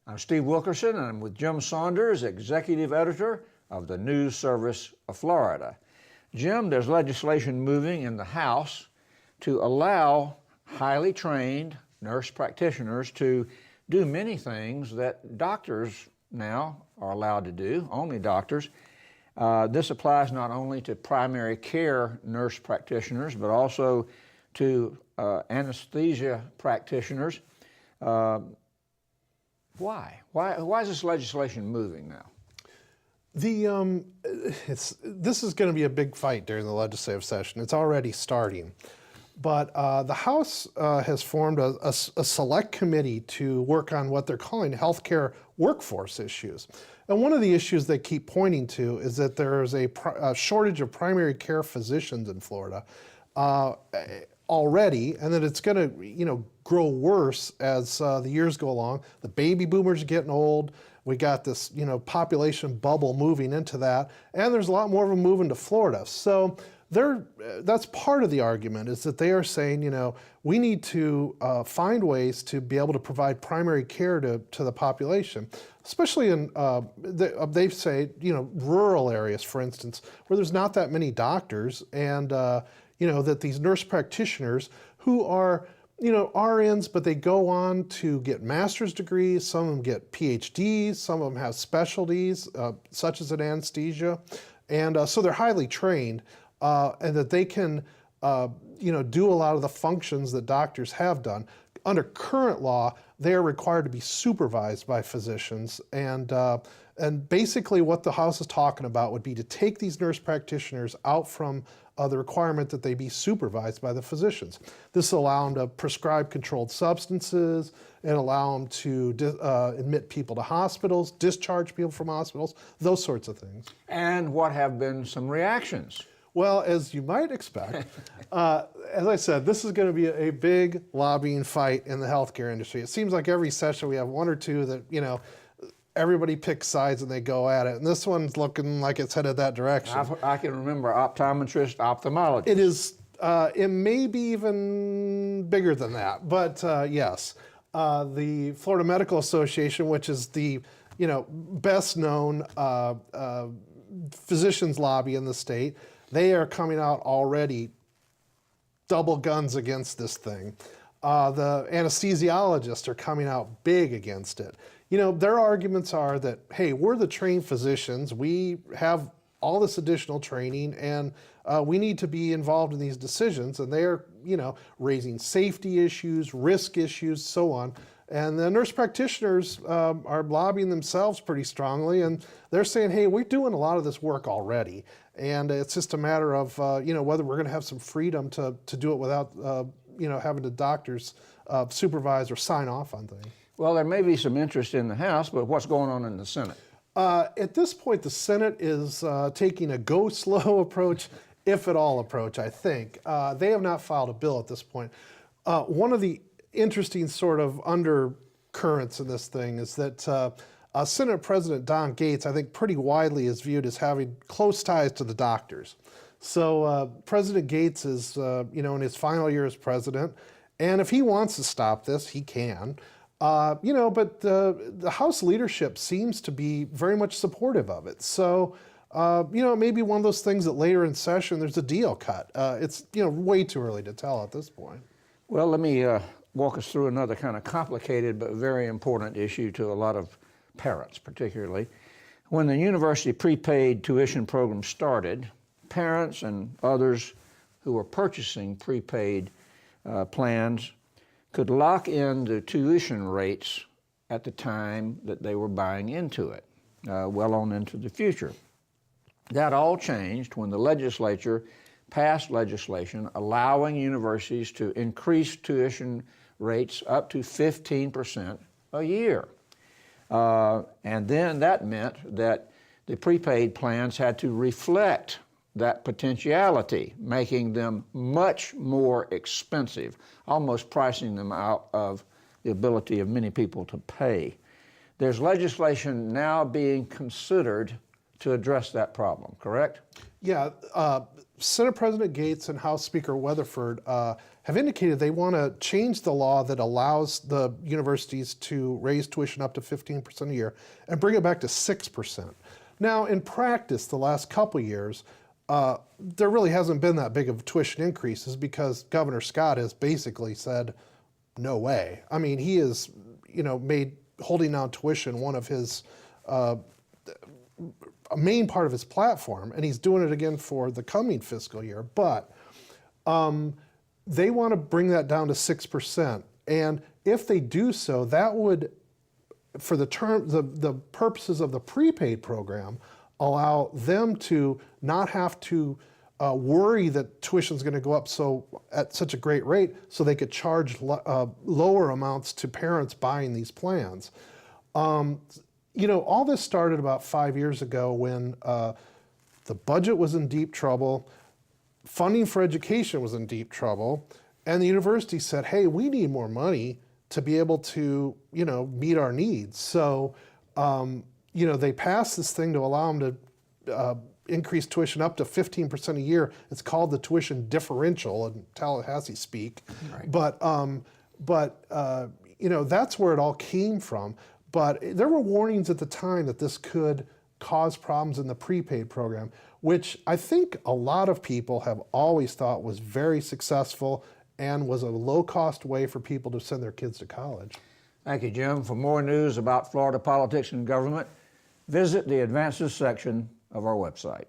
I'm Steve Wilkerson, and I'm with Jim Saunders, Executive Editor of the News Service of Florida. Jim, there's legislation moving in the House to allow highly trained nurse practitioners to do many things that doctors now are allowed to do, only doctors. This applies not only to primary care nurse practitioners, but also to anesthesia practitioners. Why? Why is this legislation moving now? This is going to be a big fight during the legislative session. It's already starting. But the House has formed a select committee to work on what they're calling healthcare workforce issues. And one of the issues they keep pointing to is that there is a shortage of primary care physicians in Florida already, and that it's going to grow worse as the years go along. The baby boomers are getting old. We got this population bubble moving into that, and there's a lot more of them moving to Florida. So that's part of the argument, is that they are saying, we need to find ways to be able to provide primary care to the population, especially in, they say, rural areas, for instance, where there's not that many doctors, and that these nurse practitioners who are RNs, but they go on to get master's degrees, some of them get PhDs, some of them have specialties, such as in anesthesia, and so they're highly trained, and that they can do a lot of the functions that doctors have done. Under current law, they are required to be supervised by physicians, and basically what the House is talking about would be to take these nurse practitioners out from the requirement that they be supervised by the physicians. This will allow them to prescribe controlled substances, and allow them to admit people to hospitals, discharge people from hospitals, those sorts of things. And what have been some reactions? Well, as you might expect, as I said, this is going to be a big lobbying fight in the healthcare industry. It seems like every session we have one or two that, everybody picks sides and they go at it. And this one's looking like it's headed that direction. I can remember optometrist, ophthalmologist. It is, it may be even bigger than that, but yes. The Florida Medical Association, which is the, best known physicians lobby in the state, they are coming out already double guns against this thing. The anesthesiologists are coming out big against it. Their arguments are that, hey, we're the trained physicians, we have all this additional training, and we need to be involved in these decisions, and they're, raising safety issues, risk issues, so on. And the nurse practitioners are lobbying themselves pretty strongly, and they're saying, hey, we're doing a lot of this work already, and it's just a matter of, whether we're going to have some freedom to do it without, having the doctors supervise or sign off on things. Well, there may be some interest in the House, but what's going on in the Senate? At this point, the Senate is taking a go slow approach, if at all approach, I think. They have not filed a bill at this point. One of the interesting sort of undercurrents in this thing is that Senate President Don Gates, I think pretty widely is viewed as having close ties to the doctors. So President Gates is, in his final year as president, and if he wants to stop this, he can. But the House leadership seems to be very much supportive of it. So, it may be one of those things that later in session there's a deal cut. It's, way too early to tell at this point. Well, let me walk us through another kind of complicated but very important issue to a lot of parents, particularly. When the university prepaid tuition program started, parents and others who were purchasing prepaid plans could lock in the tuition rates at the time that they were buying into it, well on into the future. That all changed when the legislature passed legislation allowing universities to increase tuition rates up to 15% a year. And then that meant that the prepaid plans had to reflect that potentiality, making them much more expensive, almost pricing them out of the ability of many people to pay. There's legislation now being considered to address that problem, correct? Yeah, Senate President Gates and House Speaker Weatherford have indicated they want to change the law that allows the universities to raise tuition up to 15% a year and bring it back to 6%. Now, in practice, the last couple years, there really hasn't been that big of tuition increases because Governor Scott has basically said, no way. I mean, he has, made holding down tuition one of his, a main part of his platform, and he's doing it again for the coming fiscal year. But they want to bring that down to 6%. And if they do so, that would, for the purposes of the prepaid program, allow them to not have to worry that tuition is going to go up at such a great rate, so they could charge lower amounts to parents buying these plans. All this started about 5 years ago when the budget was in deep trouble, funding for education was in deep trouble, and the university said, hey, we need more money to be able to, meet our needs. So, they passed this thing to allow them to increase tuition up to 15% a year. It's called the tuition differential in Tallahassee speak. Right. But that's where it all came from. But there were warnings at the time that this could cause problems in the prepaid program, which I think a lot of people have always thought was very successful and was a low-cost way for people to send their kids to college. Thank you, Jim. For more news about Florida politics and government, visit the Advances section of our website.